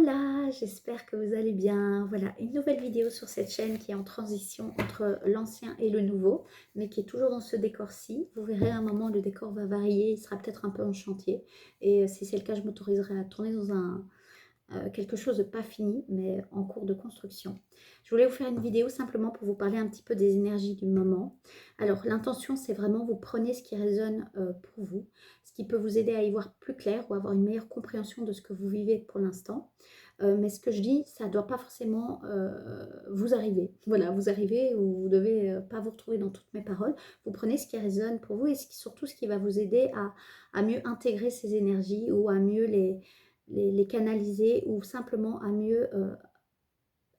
Hola, j'espère que vous allez bien. Voilà, une nouvelle vidéo sur cette chaîne qui est en transition entre l'ancien et le nouveau, mais qui est toujours dans ce décor-ci. Vous verrez à un moment, le décor va varier, il sera peut-être un peu en chantier. Et si c'est le cas, je m'autoriserai à tourner dans quelque chose de pas fini, mais en cours de construction. Je voulais vous faire une vidéo simplement pour vous parler un petit peu des énergies du moment. Alors, l'intention, c'est vraiment, vous prenez ce qui résonne pour vous, ce qui peut vous aider à y voir plus clair ou avoir une meilleure compréhension de ce que vous vivez pour l'instant. Mais ce que je dis, ça ne doit pas forcément vous arriver. Voilà, vous arrivez ou vous ne devez pas vous retrouver dans toutes mes paroles. Vous prenez ce qui résonne pour vous et surtout ce qui va vous aider à mieux intégrer ces énergies ou à mieux les canaliser ou simplement à mieux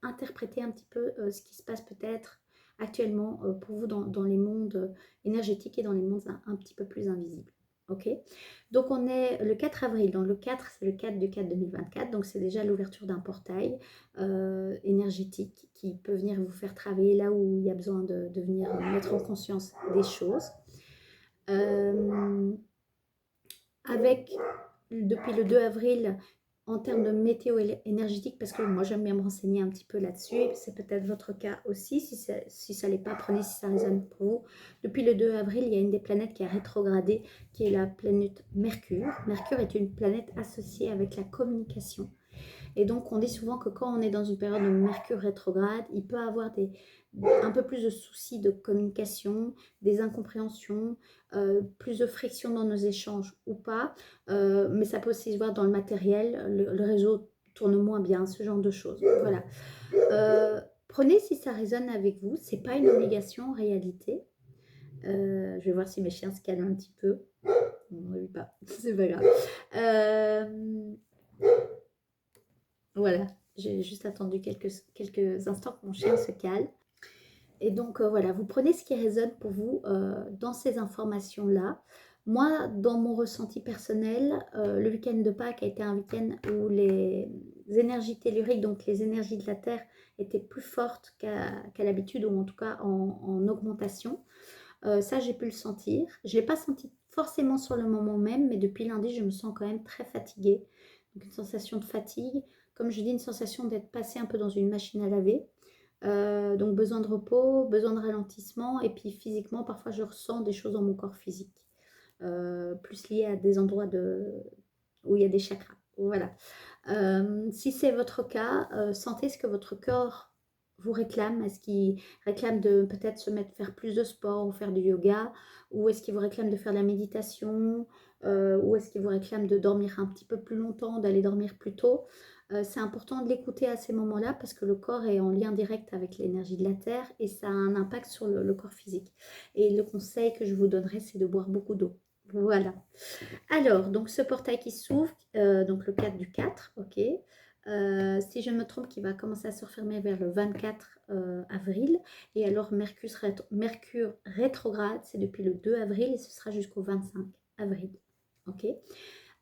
interpréter un petit peu ce qui se passe peut-être actuellement pour vous dans les mondes énergétiques et dans les mondes un petit peu plus invisibles. Ok, donc on est le 4 avril, donc le 4 c'est le 4 du 4 2024, donc c'est déjà l'ouverture d'un portail énergétique qui peut venir vous faire travailler là où il y a besoin de venir mettre en conscience des choses. Avec depuis le 2 avril en termes de météo énergétique, parce que moi j'aime bien me renseigner un petit peu là-dessus, et c'est peut-être votre cas aussi, si ça l'est pas, prenez si ça résonne pour vous. Depuis le 2 avril, il y a une des planètes qui a rétrogradé, qui est la planète Mercure. Mercure est une planète associée avec la communication. Et donc, on dit souvent que quand on est dans une période de Mercure rétrograde, il peut avoir un peu plus de soucis de communication, des incompréhensions, plus de friction dans nos échanges ou pas. Mais ça peut aussi se voir dans le matériel, le réseau tourne moins bien, ce genre de choses. Voilà. Prenez si ça résonne avec vous. C'est pas une obligation en réalité. Je vais voir si mes chiens se calment un petit peu. Non, pas. C'est pas grave. Voilà, j'ai juste attendu quelques instants que mon chien se calme. Et donc, voilà, vous prenez ce qui résonne pour vous dans ces informations-là. Moi, dans mon ressenti personnel, le week-end de Pâques a été un week-end où les énergies telluriques, donc les énergies de la Terre, étaient plus fortes qu'à l'habitude, ou en tout cas en augmentation. Ça, j'ai pu le sentir. Je ne l'ai pas senti forcément sur le moment même, mais depuis lundi, je me sens quand même très fatiguée. Donc, une sensation de fatigue. Comme je dis, une sensation d'être passée un peu dans une machine à laver. Donc, besoin de repos, besoin de ralentissement. Et puis, physiquement, parfois, je ressens des choses dans mon corps physique. Plus liées à des endroits où il y a des chakras. Voilà. Si c'est votre cas, sentez ce que votre corps vous réclame. Est-ce qu'il réclame de peut-être se mettre faire plus de sport ou faire du yoga, ou est-ce qu'il vous réclame de faire de la méditation, ou est-ce qu'il vous réclame de dormir un petit peu plus longtemps, d'aller dormir plus tôt. C'est important de l'écouter à ces moments-là parce que le corps est en lien direct avec l'énergie de la Terre et ça a un impact sur le corps physique. Et le conseil que je vous donnerai, c'est de boire beaucoup d'eau. Voilà. Alors, donc ce portail qui s'ouvre, donc le 4 du 4, ok. Si je ne me trompe, qui va commencer à se refermer vers le 24 avril. Et alors, Mercure rétrograde, c'est depuis le 2 avril et ce sera jusqu'au 25 avril. Ok.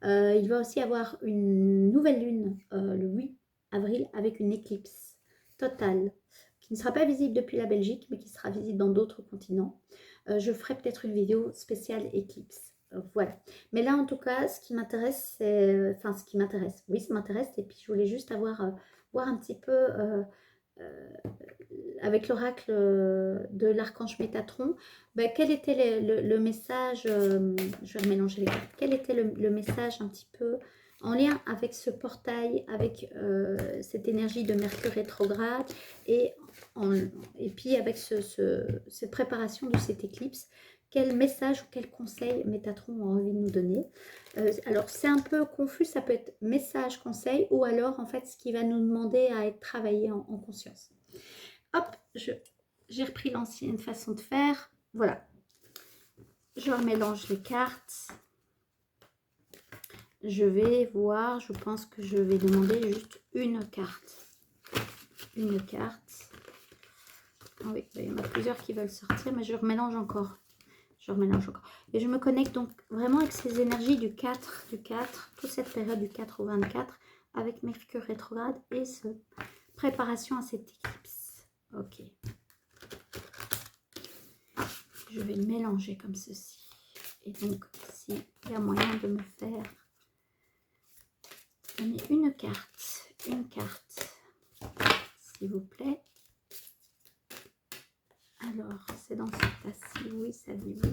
Il va aussi avoir une nouvelle lune le 8 avril avec une éclipse totale qui ne sera pas visible depuis la Belgique, mais qui sera visible dans d'autres continents. Je ferai peut-être une vidéo spéciale éclipse. Voilà. Mais là, en tout cas, ce qui m'intéresse, c'est... Enfin, ce qui m'intéresse. Oui, ça m'intéresse. Et puis, je voulais juste voir un petit peu avec l'oracle de l'archange Métatron, ben, quel était le message, je vais remélanger les cartes, quel était le message un petit peu en lien avec ce portail, avec cette énergie de Mercure rétrograde et puis avec cette préparation de cette éclipse. Quel message ou quel conseil Métatron a envie de nous donner? Alors, c'est un peu confus, ça peut être message, conseil, ou alors, en fait, ce qui va nous demander à être travaillé en conscience. Hop, j'ai repris l'ancienne façon de faire. Voilà. Je remélange les cartes. Je vais voir, je pense que je vais demander juste une carte. Une carte. Ah oui, il y en a plusieurs qui veulent sortir, mais je remélange encore. Et je me connecte donc vraiment avec ces énergies du 4, toute cette période du 4 au 24, avec Mercure rétrograde et préparation à cette éclipse. Ok. Je vais le mélanger comme ceci. Et donc, s'il y a moyen de me faire donner une carte une carte, s'il vous plaît. Alors, c'est dans ce cas-ci, oui, ça dit oui.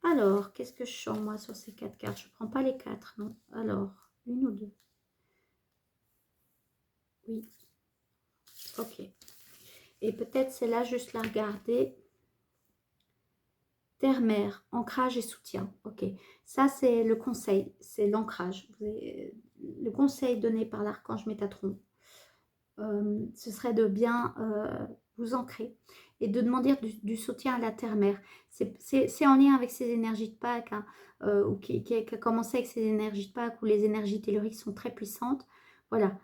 Alors, qu'est-ce que je sens, moi, sur ces 4 cartes? Je ne prends pas les 4, non. Alors, une ou deux? Oui. Ok. Et peut-être c'est là juste la regarder. Terre-mère, ancrage et soutien. Ok. Ça, c'est le conseil. C'est l'ancrage. Le conseil donné par l'archange Métatron, ce serait de bien vous ancrer et de demander du soutien à la terre-mère. C'est en lien avec ces énergies de Pâques, hein, ou qui a commencé avec ces énergies de Pâques, où les énergies telluriques sont très puissantes. Voilà.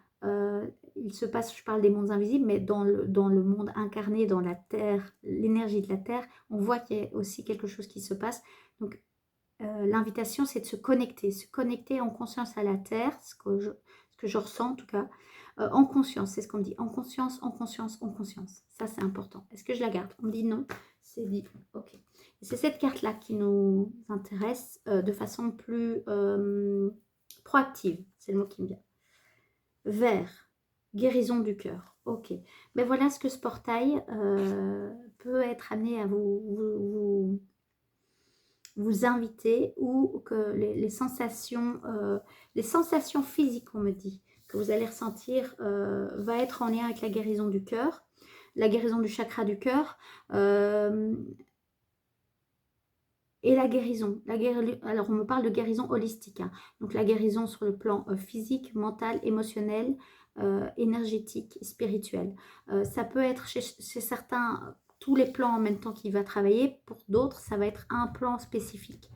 Il se passe, je parle des mondes invisibles, mais dans le monde incarné, dans la terre, l'énergie de la terre, on voit qu'il y a aussi quelque chose qui se passe. Donc, l'invitation, c'est de se connecter en conscience à la terre, ce que je ressens en tout cas, en conscience, c'est ce qu'on me dit, en conscience, en conscience, en conscience. Ça, c'est important. Est-ce que je la garde? On me dit non, c'est dit, ok. C'est cette carte-là qui nous intéresse de façon plus proactive, c'est le mot qui me vient. Vert, guérison du cœur, ok. Mais voilà ce que ce portail peut être amené à vous inviter, ou que les sensations physiques, on me dit, que vous allez ressentir, va être en lien avec la guérison du cœur, la guérison du chakra du cœur, et la guérison. Alors, on me parle de guérison holistique, hein. Donc, la guérison sur le plan physique, mental, émotionnel, énergétique, spirituel. Ça peut être chez certains tous les plans en même temps qu'il va travailler. Pour d'autres, ça va être un plan spécifique.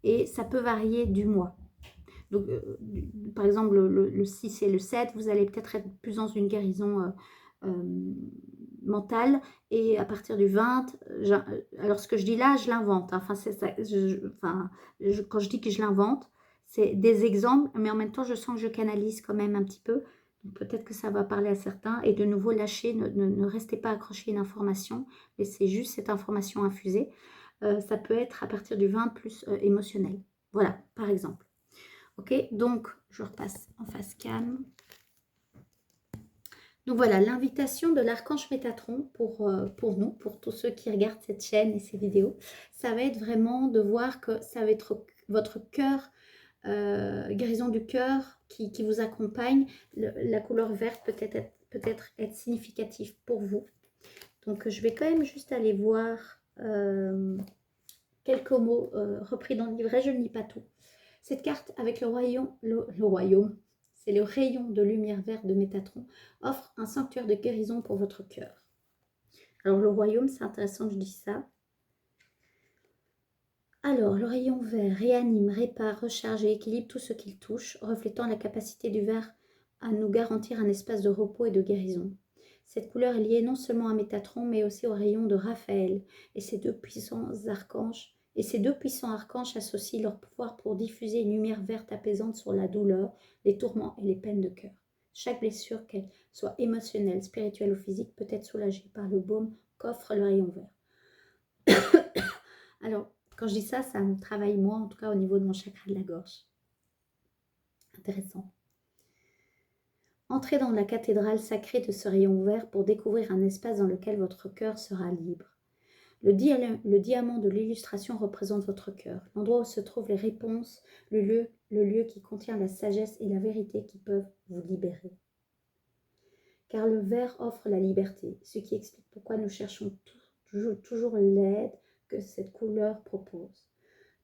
Et ça peut varier du mois. Donc, par exemple, le 6 et le 7, vous allez peut-être être plus dans une guérison mentale. Et à partir du 20, alors ce que je dis là, je l'invente. Enfin, c'est ça, quand je dis que je l'invente, c'est des exemples, mais en même temps, je sens que je canalise quand même un petit peu. Peut-être que ça va parler à certains. Et de nouveau, lâchez, ne restez pas accroché à une information, laissez juste cette information infusée. Ça peut être à partir du 20 plus émotionnel. Voilà, par exemple. Ok, donc je repasse en face calme. Donc voilà, l'invitation de l'archange Métatron pour nous, pour tous ceux qui regardent cette chaîne et ces vidéos, ça va être vraiment de voir que ça va être votre cœur, guérison du cœur qui vous accompagne. La couleur verte peut-être être significative pour vous. Donc je vais quand même juste aller voir quelques mots repris dans le livret, je ne lis pas tout. Cette carte avec le royaume, c'est le rayon de lumière verte de Métatron, offre un sanctuaire de guérison pour votre cœur. Alors le royaume, c'est intéressant que je dise ça. Alors le rayon vert réanime, répare, recharge et équilibre tout ce qu'il touche, reflétant la capacité du vert à nous garantir un espace de repos et de guérison. Cette couleur est liée non seulement à Métatron, mais aussi au rayon de Raphaël et ses deux puissants archanges. Et ces deux puissants archanges associent leur pouvoir pour diffuser une lumière verte apaisante sur la douleur, les tourments et les peines de cœur. Chaque blessure, qu'elle soit émotionnelle, spirituelle ou physique, peut être soulagée par le baume qu'offre le rayon vert. Alors, quand je dis ça, ça me travaille moi, en tout cas au niveau de mon chakra de la gorge. Intéressant. Entrez dans la cathédrale sacrée de ce rayon vert pour découvrir un espace dans lequel votre cœur sera libre. Le diamant de l'illustration représente votre cœur, l'endroit où se trouvent les réponses, le lieu qui contient la sagesse et la vérité qui peuvent vous libérer. Car le vert offre la liberté, ce qui explique pourquoi nous cherchons toujours l'aide que cette couleur propose.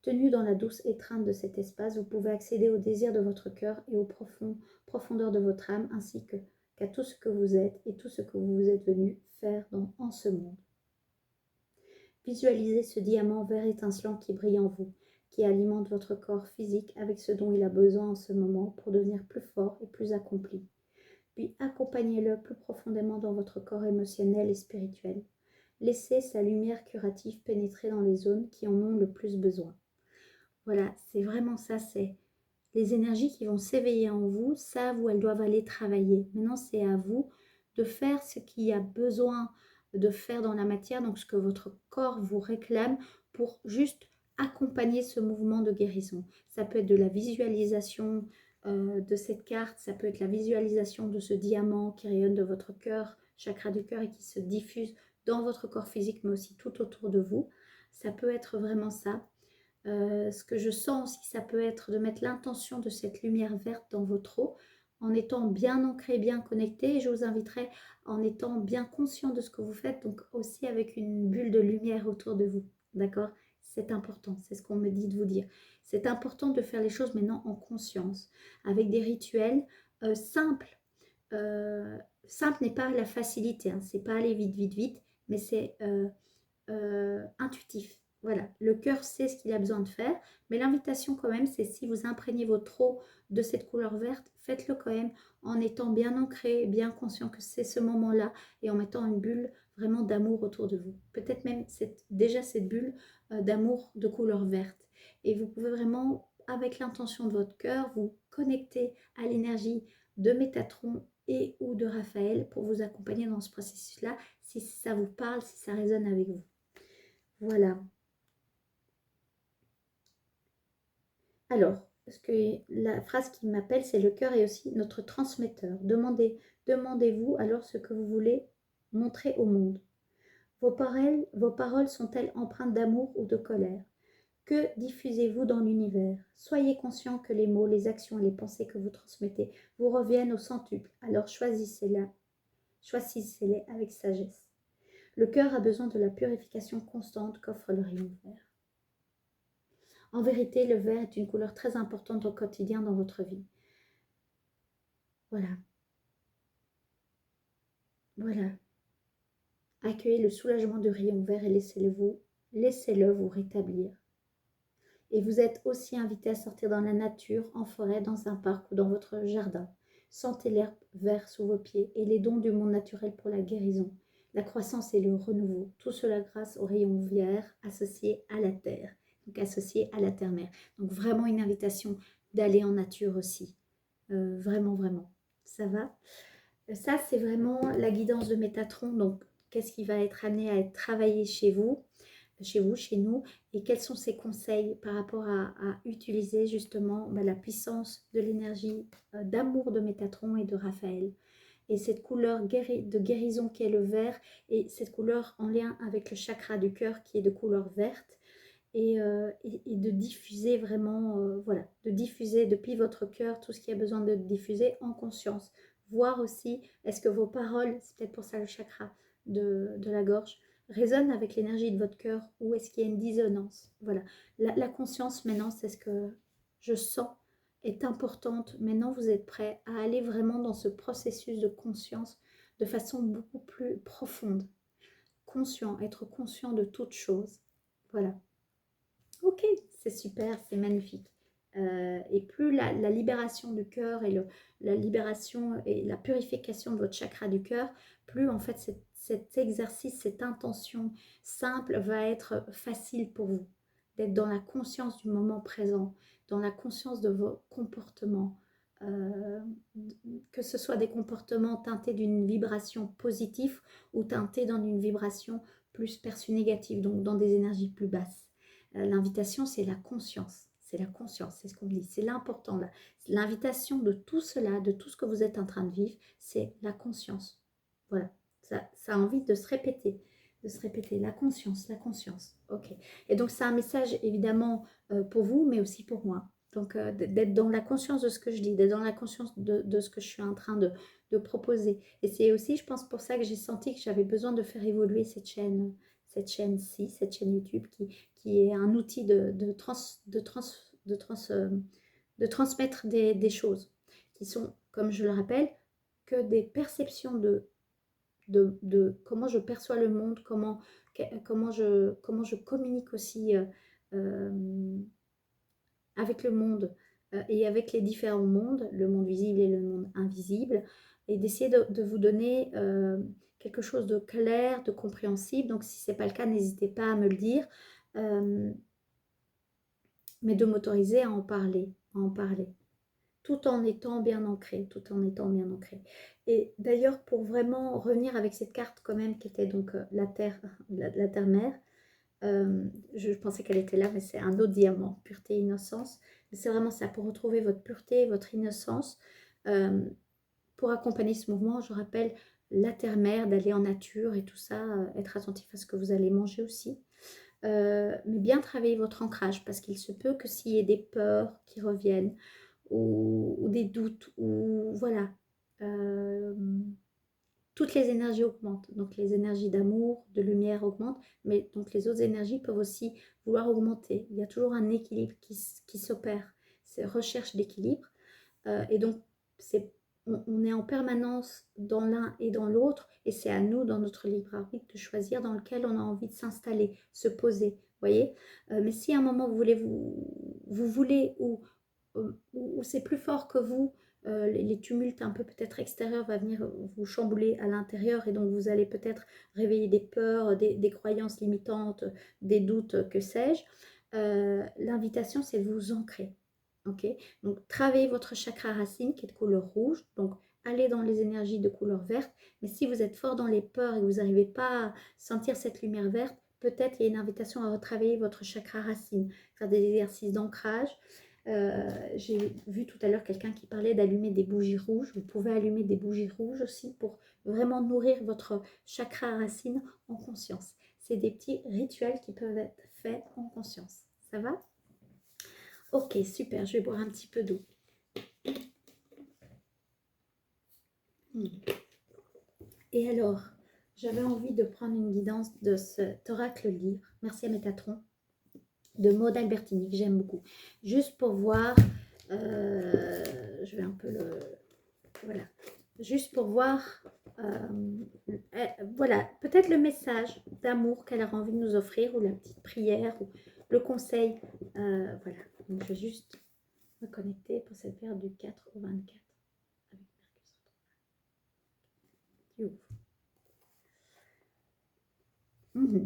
Tenu dans la douce étreinte de cet espace, vous pouvez accéder au désir de votre cœur et aux profondeurs de votre âme, ainsi qu'à tout ce que vous êtes et tout ce que vous êtes venu faire en ce monde. Visualisez ce diamant vert étincelant qui brille en vous, qui alimente votre corps physique avec ce dont il a besoin en ce moment pour devenir plus fort et plus accompli. Puis accompagnez-le plus profondément dans votre corps émotionnel et spirituel. Laissez sa lumière curative pénétrer dans les zones qui en ont le plus besoin. Voilà, c'est vraiment ça, c'est les énergies qui vont s'éveiller en vous, savent où elles doivent aller travailler. Maintenant, c'est à vous de faire ce qu'il y a besoin de faire dans la matière, donc ce que votre corps vous réclame pour juste accompagner ce mouvement de guérison. Ça peut être de la visualisation de cette carte, ça peut être la visualisation de ce diamant qui rayonne de votre cœur, chakra du cœur, et qui se diffuse dans votre corps physique, mais aussi tout autour de vous. Ça peut être vraiment ça. Ce que je sens aussi, ça peut être de mettre l'intention de cette lumière verte dans votre eau, en étant bien ancré, bien connecté. Et je vous inviterai en étant bien conscient de ce que vous faites, donc aussi avec une bulle de lumière autour de vous. D'accord? C'est important, c'est ce qu'on me dit de vous dire. C'est important de faire les choses maintenant en conscience, avec des rituels simples. Simple n'est pas la facilité, hein, c'est pas aller vite, vite, vite, mais c'est intuitif. Voilà, le cœur sait ce qu'il a besoin de faire, mais l'invitation quand même, c'est si vous imprégnez votre eau de cette couleur verte, faites-le quand même en étant bien ancré, bien conscient que c'est ce moment-là et en mettant une bulle vraiment d'amour autour de vous. Peut-être même déjà cette bulle d'amour de couleur verte. Et vous pouvez vraiment, avec l'intention de votre cœur, vous connecter à l'énergie de Métatron et ou de Raphaël pour vous accompagner dans ce processus-là, si ça vous parle, si ça résonne avec vous. Voilà. Alors, parce que la phrase qui m'appelle, c'est le cœur est aussi notre transmetteur. Demandez-vous alors ce que vous voulez montrer au monde. Vos paroles sont-elles empreintes d'amour ou de colère? Que diffusez-vous dans l'univers? Soyez conscient que les mots, les actions et les pensées que vous transmettez vous reviennent au centuple. Alors choisissez-les avec sagesse. Le cœur a besoin de la purification constante qu'offre le rayon vert. En vérité, le vert est une couleur très importante au quotidien dans votre vie. Voilà. Voilà. Accueillez le soulagement du rayon vert et laissez-le vous rétablir. Et vous êtes aussi invité à sortir dans la nature, en forêt, dans un parc ou dans votre jardin. Sentez l'herbe vert sous vos pieds et les dons du monde naturel pour la guérison, la croissance et le renouveau. Tout cela grâce au rayon vert associé à la terre, donc associé à la terre-mère. Donc vraiment une invitation d'aller en nature aussi. Vraiment, vraiment. Ça va? Ça, c'est vraiment la guidance de Métatron. Donc, qu'est-ce qui va être amené à être travaillé chez vous, chez nous, et quels sont ces conseils par rapport à utiliser justement la puissance de l'énergie d'amour de Métatron et de Raphaël. Et cette couleur de guérison qui est le vert, et cette couleur en lien avec le chakra du cœur qui est de couleur verte, et de diffuser vraiment, voilà, de diffuser depuis votre cœur tout ce qui a besoin de diffuser en conscience. Voir aussi, est-ce que vos paroles, c'est peut-être pour ça le chakra de la gorge, résonnent avec l'énergie de votre cœur ou est-ce qu'il y a une dissonance? Voilà, la conscience maintenant, c'est ce que je sens est importante. Maintenant, vous êtes prêts à aller vraiment dans ce processus de conscience de façon beaucoup plus profonde. Conscient, être conscient de toute chose. Voilà. Ok, c'est super, c'est magnifique. Et plus la libération du cœur et la libération et la purification de votre chakra du cœur, plus en fait cet exercice, cette intention simple va être facile pour vous. D'être dans la conscience du moment présent, dans la conscience de vos comportements. euh, que ce soit des comportements teintés d'une vibration positive ou teintés dans une vibration plus perçue négative, donc dans des énergies plus basses. L'invitation, c'est la conscience. C'est la conscience, c'est ce qu'on me dit. C'est l'important là. L'invitation de tout cela, de tout ce que vous êtes en train de vivre, c'est la conscience. Voilà. Ça a envie de se répéter. De se répéter. La conscience, la conscience. Ok. Et donc, c'est un message évidemment pour vous, mais aussi pour moi. Donc, d'être dans la conscience de ce que je dis, d'être dans la conscience de ce que je suis en train de proposer. Et c'est aussi, je pense, pour ça que j'ai senti que j'avais besoin de faire évoluer cette chaîne-ci, cette chaîne YouTube qui est un outil de transmettre des choses qui sont, comme je le rappelle, que des perceptions de comment je perçois le monde, comment je communique aussi avec le monde et avec les différents mondes, le monde visible et le monde invisible, et d'essayer de vous donner quelque chose de clair, de compréhensible. Donc si ce n'est pas le cas, n'hésitez pas à me le dire, mais de m'autoriser à en parler, tout en étant bien ancré, tout en étant bien ancré. Et d'ailleurs, pour vraiment revenir avec cette carte quand même, qui était donc la Terre, la Terre-Mère, je pensais qu'elle était là, mais c'est un autre diamant, pureté, innocence. C'est vraiment ça, pour retrouver votre pureté, votre innocence. Pour accompagner ce mouvement, je rappelle la terre-mère, d'aller en nature et tout ça, être attentif à ce que vous allez manger aussi. Mais bien travailler votre ancrage, parce qu'il se peut que s'il y ait des peurs qui reviennent, ou des doutes, ou voilà, toutes les énergies augmentent. Donc les énergies d'amour, de lumière augmentent, mais donc les autres énergies peuvent aussi vouloir augmenter. Il y a toujours un équilibre qui s'opère, c'est recherche d'équilibre. Et donc on est en permanence dans l'un et dans l'autre, et c'est à nous, dans notre libre arbitre, de choisir dans lequel on a envie de s'installer, se poser, voyez. Mais si à un moment vous voulez, ou c'est plus fort que vous, les tumultes un peu peut-être extérieurs va venir vous chambouler à l'intérieur, et donc vous allez peut-être réveiller des peurs, des croyances limitantes, des doutes, que sais-je. L'invitation, c'est de vous ancrer. Ok, donc travaillez votre chakra racine qui est de couleur rouge, donc allez dans les énergies de couleur verte. Mais si vous êtes fort dans les peurs et que vous n'arrivez pas à sentir cette lumière verte, peut-être il y a une invitation à retravailler votre chakra racine, faire des exercices d'ancrage. J'ai vu tout à l'heure quelqu'un qui parlait d'allumer des bougies rouges. Vous pouvez allumer des bougies rouges aussi pour vraiment nourrir votre chakra racine en conscience. C'est des petits rituels qui peuvent être faits en conscience. Ça va ? Ok, super, je vais boire un petit peu d'eau. Et alors, j'avais envie de prendre une guidance de cet oracle livre, merci à Métatron, de Maud Albertini, que j'aime beaucoup. Juste pour voir, je vais un peu le... Voilà. Juste pour voir, voilà, peut-être le message d'amour qu'elle a envie de nous offrir, ou la petite prière, ou le conseil. Voilà, donc je vais juste me connecter pour cette période du 4 au 24. Mmh.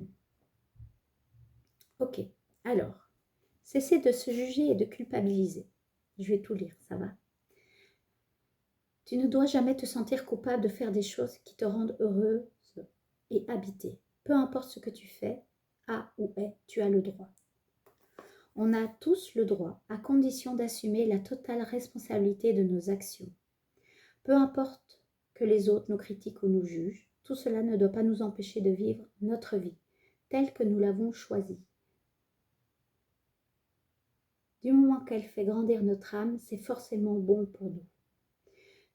Ok, alors, cessez de se juger et de culpabiliser. Je vais tout lire, ça va. Tu ne dois jamais te sentir coupable de faire des choses qui te rendent heureuse et habitée. Peu importe ce que tu fais, a ou est, tu as le droit. On a tous le droit, à condition d'assumer la totale responsabilité de nos actions. Peu importe que les autres nous critiquent ou nous jugent, tout cela ne doit pas nous empêcher de vivre notre vie, telle que nous l'avons choisie. Du moment qu'elle fait grandir notre âme, c'est forcément bon pour nous.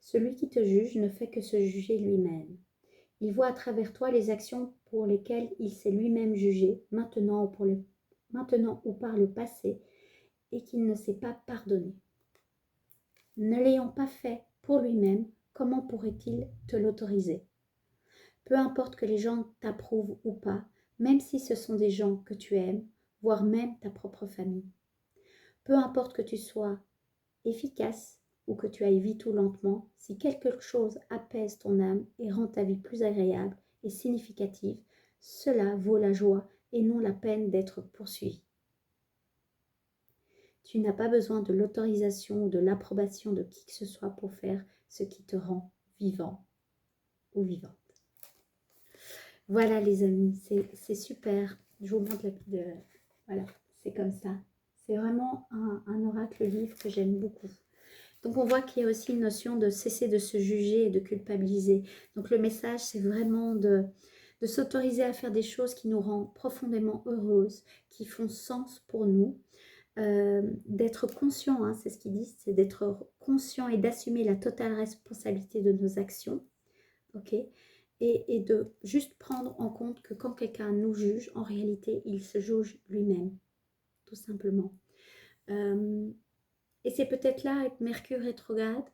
Celui qui te juge ne fait que se juger lui-même. Il voit à travers toi les actions pour lesquelles il s'est lui-même jugé, maintenant ou par le passé, et qu'il ne s'est pas pardonné. Ne l'ayant pas fait pour lui-même, comment pourrait-il te l'autoriser ? Peu importe que les gens t'approuvent ou pas, même si ce sont des gens que tu aimes, voire même ta propre famille. Peu importe que tu sois efficace ou que tu ailles vite ou lentement, si quelque chose apaise ton âme et rend ta vie plus agréable et significative, cela vaut la joie et non la peine d'être poursuivi. Tu n'as pas besoin de l'autorisation ou de l'approbation de qui que ce soit pour faire ce qui te rend vivant ou vivante. Voilà les amis, c'est super. Je vous montre voilà, c'est comme ça. C'est vraiment un oracle livre que j'aime beaucoup. Donc on voit qu'il y a aussi une notion de cesser de se juger et de culpabiliser. Donc le message, c'est vraiment de s'autoriser à faire des choses qui nous rendent profondément heureuses, qui font sens pour nous. D'être conscient, hein, c'est ce qu'ils disent, c'est d'être conscient et d'assumer la totale responsabilité de nos actions. Ok, et de juste prendre en compte que quand quelqu'un nous juge, en réalité, il se juge lui-même, tout simplement. Et c'est peut-être là, avec Mercure rétrograde,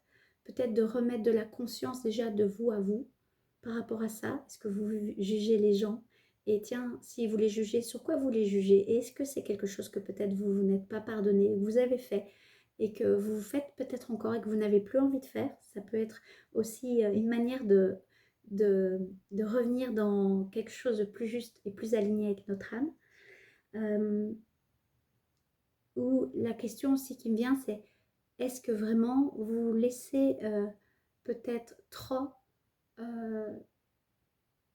peut-être de remettre de la conscience déjà de vous à vous par rapport à ça. Est-ce que vous jugez les gens? Et tiens, si vous les jugez, sur quoi vous les jugez? Et est-ce que c'est quelque chose que peut-être vous n'êtes pas pardonné, que vous avez fait et que vous faites peut-être encore et que vous n'avez plus envie de faire? Ça peut être aussi une manière de revenir dans quelque chose de plus juste et plus aligné avec notre âme. Ou la question aussi qui me vient, c'est est-ce que vraiment vous vous laissez peut-être trop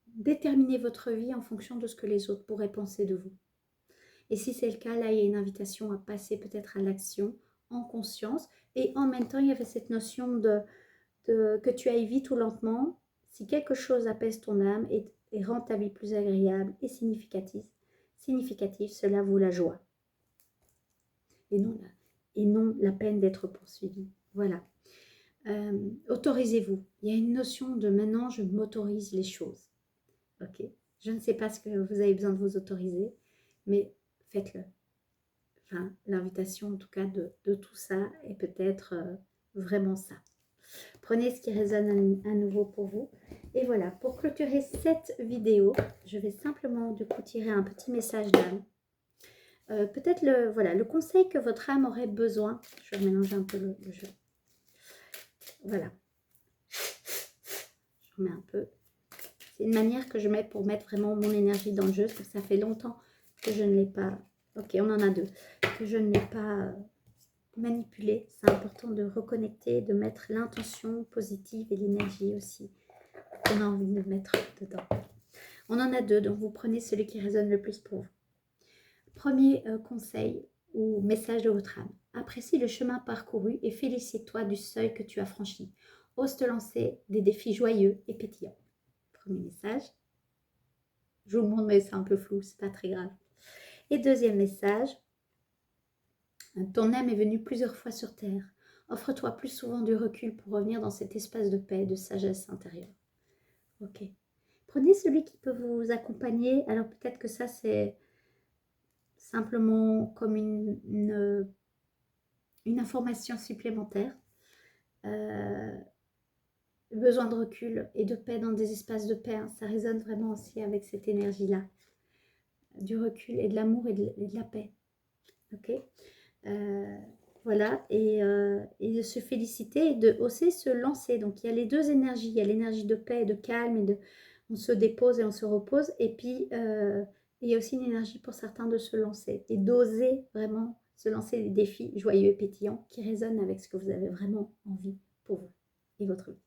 déterminer votre vie en fonction de ce que les autres pourraient penser de vous? Et si c'est le cas, là, il y a une invitation à passer peut-être à l'action en conscience. Et en même temps, il y avait cette notion que tu ailles vite ou lentement. Si quelque chose apaise ton âme et rend ta vie plus agréable et significative, cela vaut la joie. Et non la peine d'être poursuivi. Voilà. Autorisez-vous. Il y a une notion de maintenant, je m'autorise les choses. Ok. Je ne sais pas ce que vous avez besoin de vous autoriser, mais faites-le. Enfin, l'invitation en tout cas de tout ça est peut-être vraiment ça. Prenez ce qui résonne à nouveau pour vous. Et voilà, pour clôturer cette vidéo, je vais simplement du coup tirer un petit message d'âme. Peut-être le conseil que votre âme aurait besoin. Je vais mélanger un peu le jeu. Voilà. Je remets un peu. C'est une manière que je mets pour mettre vraiment mon énergie dans le jeu. Parce que ça fait longtemps que je ne l'ai pas... Ok, on en a deux. Que je ne l'ai pas manipulé. C'est important de reconnecter, de mettre l'intention positive et l'énergie aussi qu'on a envie de mettre dedans. On en a deux, donc vous prenez celui qui résonne le plus pour vous. Premier conseil ou message de votre âme. Apprécie le chemin parcouru et félicite-toi du seuil que tu as franchi. Ose te lancer des défis joyeux et pétillants. Premier message. Je vous le montre, mais c'est un peu flou, c'est pas très grave. Et deuxième message. Ton âme est venue plusieurs fois sur Terre. Offre-toi plus souvent du recul pour revenir dans cet espace de paix et de sagesse intérieure. Ok. Prenez celui qui peut vous accompagner. Alors peut-être que ça, c'est simplement comme une information supplémentaire. Besoin de recul et de paix dans des espaces de paix. Hein, ça résonne vraiment aussi avec cette énergie-là. Du recul et de l'amour et de la paix. Ok. Voilà. Et de se féliciter et de oser se lancer. Donc il y a les deux énergies. Il y a l'énergie de paix et de calme et de... On se dépose et on se repose. Et puis, il y a aussi une énergie pour certains de se lancer et d'oser vraiment se lancer des défis joyeux et pétillants qui résonnent avec ce que vous avez vraiment envie pour vous et votre vie.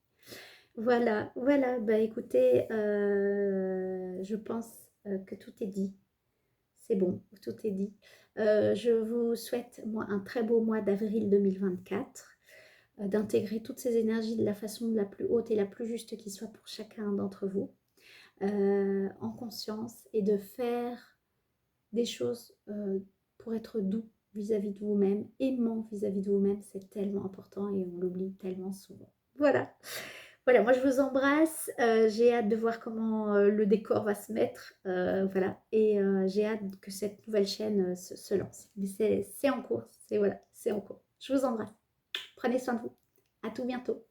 Voilà, voilà. Bah, écoutez, je pense que tout est dit. C'est bon, tout est dit. Je vous souhaite, moi, un très beau mois d'avril 2024. D'intégrer toutes ces énergies de la façon la plus haute et la plus juste qui soit pour chacun d'entre vous. En conscience et de faire des choses pour être doux vis-à-vis de vous-même, aimant vis-à-vis de vous-même, c'est tellement important et on l'oublie tellement souvent. Voilà. Voilà, moi je vous embrasse, j'ai hâte de voir comment le décor va se mettre, voilà, et j'ai hâte que cette nouvelle chaîne se lance. Mais c'est en cours, c'est en cours. Je vous embrasse, prenez soin de vous, à tout bientôt.